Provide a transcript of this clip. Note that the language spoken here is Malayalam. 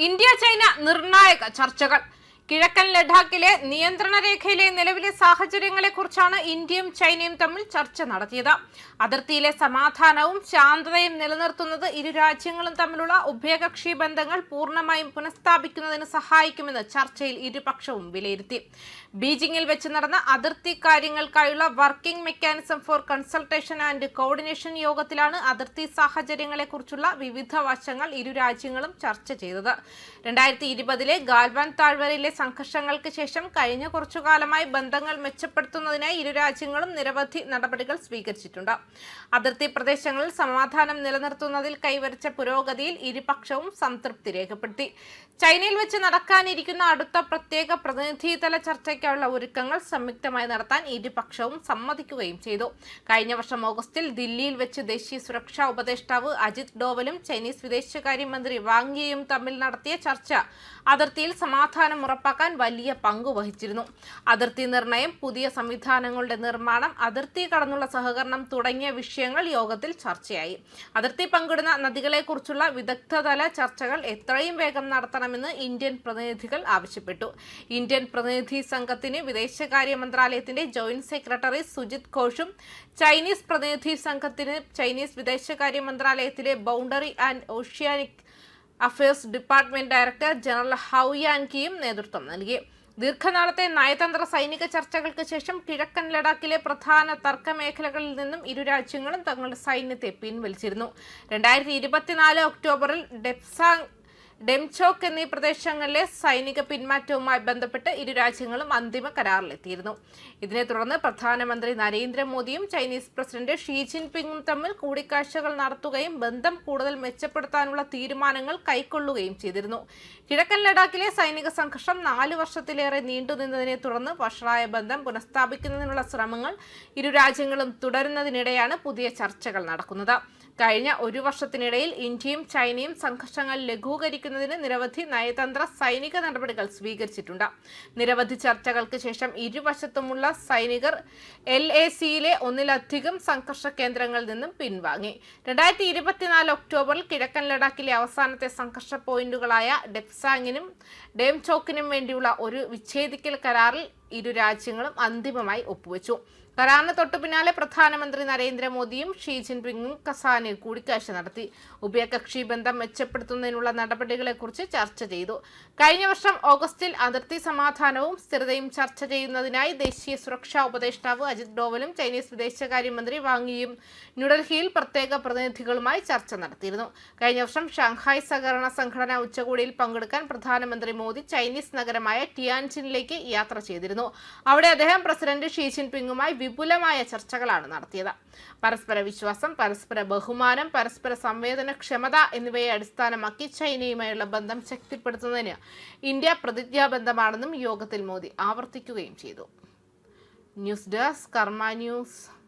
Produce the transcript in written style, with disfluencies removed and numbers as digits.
ഇന്ത്യ ചൈന നിർണായക ചർച്ചകൾ. കിഴക്കൻ ലഡാക്കിലെ നിയന്ത്രണ രേഖയിലെ നിലവിലെ സാഹചര്യങ്ങളെക്കുറിച്ചാണ് ഇന്ത്യയും ചൈനയും തമ്മിൽ ചർച്ച നടത്തിയത്. അതിർത്തിയിലെ സമാധാനവും ശാന്തതയും നിലനിർത്തുന്നത് ഇരു രാജ്യങ്ങളും തമ്മിലുള്ള ഉഭയകക്ഷി ബന്ധങ്ങൾ പൂർണ്ണമായും പുനഃസ്ഥാപിക്കുന്നതിന് സഹായിക്കുമെന്ന് ചർച്ചയിൽ ഇരുപക്ഷവും വിലയിരുത്തി. ബീജിംഗിൽ വെച്ച് നടന്ന അതിർത്തി കാര്യങ്ങൾക്കായുള്ള working mechanism for consultation and coordination യോഗത്തിലാണ് അതിർത്തി സാഹചര്യങ്ങളെക്കുറിച്ചുള്ള വിവിധ വശങ്ങൾ ഇരു രാജ്യങ്ങളും ചർച്ച ചെയ്തത്. 2020 ഗാൽവാൻ താഴ്വരയിലെ സംഘർഷങ്ങൾക്ക് ശേഷം കഴിഞ്ഞ കുറച്ചുകാലമായി ബന്ധങ്ങൾ മെച്ചപ്പെടുത്തുന്നതിനായി ഇരു രാജ്യങ്ങളും നിരവധി നടപടികൾ സ്വീകരിച്ചിട്ടുണ്ട്. അതിർത്തി പ്രദേശങ്ങളിൽ സമാധാനം നിലനിർത്തുന്നതിൽ കൈവരിച്ച പുരോഗതിയിൽ ഇരുപക്ഷവും സംതൃപ്തി രേഖപ്പെടുത്തി. ചൈനയിൽ വെച്ച് നടക്കാനിരിക്കുന്ന അടുത്ത പ്രത്യേക പ്രതിനിധിതല ചർച്ചയ്ക്കുള്ള ഒരുക്കങ്ങൾ സംയുക്തമായി നടത്താൻ ഇരുപക്ഷവും സമ്മതിക്കുകയും ചെയ്തു. കഴിഞ്ഞ വർഷം ഓഗസ്റ്റിൽ ദില്ലിയിൽ വെച്ച് ദേശീയ സുരക്ഷാ ഉപദേഷ്ടാവ് അജിത് ഡോവലും ചൈനീസ് വിദേശകാര്യമന്ത്രി വാങ് യിയും തമ്മിൽ നടത്തിയ ചർച്ച അതിർത്തിയിൽ സമാധാനം ഉറപ്പാക്കാൻ വലിയ പങ്ക് വഹിച്ചിരുന്നു. അതിർത്തി നിർണയം, പുതിയ സംവിധാനങ്ങളുടെ നിർമ്മാണം, അതിർത്തി കടന്നുള്ള സഹകരണം തുടങ്ങിയ വിഷയങ്ങൾ യോഗത്തിൽ ചർച്ചയായി. അതിർത്തി പങ്കിടുന്ന നദികളെക്കുറിച്ചുള്ള വിദഗ്ധതല ചർച്ചകൾ എത്രയും വേഗം നടത്തണമെന്ന് ഇന്ത്യൻ പ്രതിനിധികൾ ആവശ്യപ്പെട്ടു. ഇന്ത്യൻ പ്രതിനിധി സംഘത്തിന് വിദേശകാര്യ മന്ത്രാലയത്തിന്റെ ജോയിന്റ് സെക്രട്ടറി സുജിത് ഘോഷും ചൈനീസ് പ്രതിനിധി സംഘത്തിന് ചൈനീസ് വിദേശകാര്യ മന്ത്രാലയത്തിലെ boundary and oceanic affairs department director general Hou യാൻകിയും നേതൃത്വം നൽകി. ദീർഘനാളത്തെ നയതന്ത്ര സൈനിക ചർച്ചകൾക്ക് ശേഷം കിഴക്കൻ ലഡാക്കിലെ പ്രധാന തർക്ക മേഖലകളിൽ നിന്നും ഇരു രാജ്യങ്ങളും തങ്ങളുടെ സൈന്യത്തെ പിൻവലിച്ചിരുന്നു. 2024 ഒക്ടോബറിൽ ഡെംചോക്ക് എന്നീ പ്രദേശങ്ങളിലെ സൈനിക പിന്മാറ്റവുമായി ബന്ധപ്പെട്ട് ഇരു രാജ്യങ്ങളും അന്തിമ കരാറിലെത്തിയിരുന്നു. ഇതിനെ തുടർന്ന് പ്രധാനമന്ത്രി നരേന്ദ്രമോദിയും ചൈനീസ് പ്രസിഡന്റ് ഷീ ജിൻപിങ്ങും തമ്മിൽ കൂടിക്കാഴ്ചകൾ നടത്തുകയും ബന്ധം കൂടുതൽ മെച്ചപ്പെടുത്താനുള്ള തീരുമാനങ്ങൾ കൈക്കൊള്ളുകയും ചെയ്തിരുന്നു. കിഴക്കൻ ലഡാക്കിലെ സൈനിക സംഘർഷം 4 വർഷത്തിലേറെ നീണ്ടുനിന്നതിനെ തുടർന്ന് വഷളായ ബന്ധം പുനഃസ്ഥാപിക്കുന്നതിനുള്ള ശ്രമങ്ങൾ ഇരു രാജ്യങ്ങളും തുടരുന്നതിനിടെയാണ് പുതിയ ചർച്ചകൾ നടക്കുന്നത്. കഴിഞ്ഞ ഒരു വർഷത്തിനിടയിൽ ഇന്ത്യയും ചൈനയും സംഘർഷങ്ങൾ ലഘൂകരിക്കുന്നതിന് നിരവധി നയതന്ത്ര സൈനിക നടപടികൾ സ്വീകരിച്ചിട്ടുണ്ട്. നിരവധി ചർച്ചകൾക്ക് ശേഷം ഇരുവശത്തുമുള്ള സൈനികർ LACയിലെ ഒന്നിലധികം സംഘർഷ കേന്ദ്രങ്ങളിൽ നിന്നും പിൻവാങ്ങി. 2024 ഒക്ടോബറിൽ കിഴക്കൻ ലഡാക്കിലെ അവസാനത്തെ സംഘർഷ പോയിന്റുകളായ ഡെപ്സാങ്ങിനും ഡേംചോക്കിനും വേണ്ടിയുള്ള ഒരു വിച്ഛേദിക്കൽ കരാറിൽ ഇരു രാജ്യങ്ങളും അന്തിമമായി ഒപ്പുവെച്ചു. കരാറിന് തൊട്ടു പിന്നാലെ പ്രധാനമന്ത്രി നരേന്ദ്രമോദിയും ഷീ ജിൻപിങ്ങും കസാനിൽ കൂടിക്കാഴ്ച നടത്തി. ഉഭയകക്ഷി ബന്ധം മെച്ചപ്പെടുത്തുന്നതിനുള്ള നടപടികളെക്കുറിച്ച് ചർച്ച ചെയ്തു. കഴിഞ്ഞ വർഷം ഓഗസ്റ്റിൽ അതിർത്തി സമാധാനവും സ്ഥിരതയും ചർച്ച ചെയ്യുന്നതിനായി ദേശീയ സുരക്ഷാ ഉപദേഷ്ടാവ് അജിത് ഡോവലും ചൈനീസ് വിദേശകാര്യമന്ത്രി വാങ് യിയും ന്യൂഡൽഹിയിൽ പ്രത്യേക പ്രതിനിധികളുമായി ചർച്ച നടത്തിയിരുന്നു. കഴിഞ്ഞ വർഷം ഷാങ്ഹായ് സഹകരണ സംഘടന ഉച്ചകോടിയിൽ പങ്കെടുക്കാൻ പ്രധാനമന്ത്രി മോദി ചൈനീസ് നഗരമായ ടിയാൻജിനിലേക്ക് യാത്ര ചെയ്തിരുന്നു. അവിടെ അദ്ദേഹം പ്രസിഡന്റ് ഷീ ജിൻപിങ്ങുമായി വിപുലമായ ചർച്ചകളാണ് നടത്തിയത്. പരസ്പര വിശ്വാസം, പരസ്പര ബഹുമാനം, പരസ്പര സംവേദനക്ഷമത എന്നിവയെ അടിസ്ഥാനമാക്കി ചൈനയുമായുള്ള ബന്ധം ശക്തിപ്പെടുത്തുന്നതിന് ഇന്ത്യ പ്രതിജ്ഞാബദ്ധമാണെന്നും യോഗത്തിൽ മോദി ആവർത്തിക്കുകയും ചെയ്തു. ന്യൂസ് ഡെസ്ക് കർമ്മ ന്യൂസ്.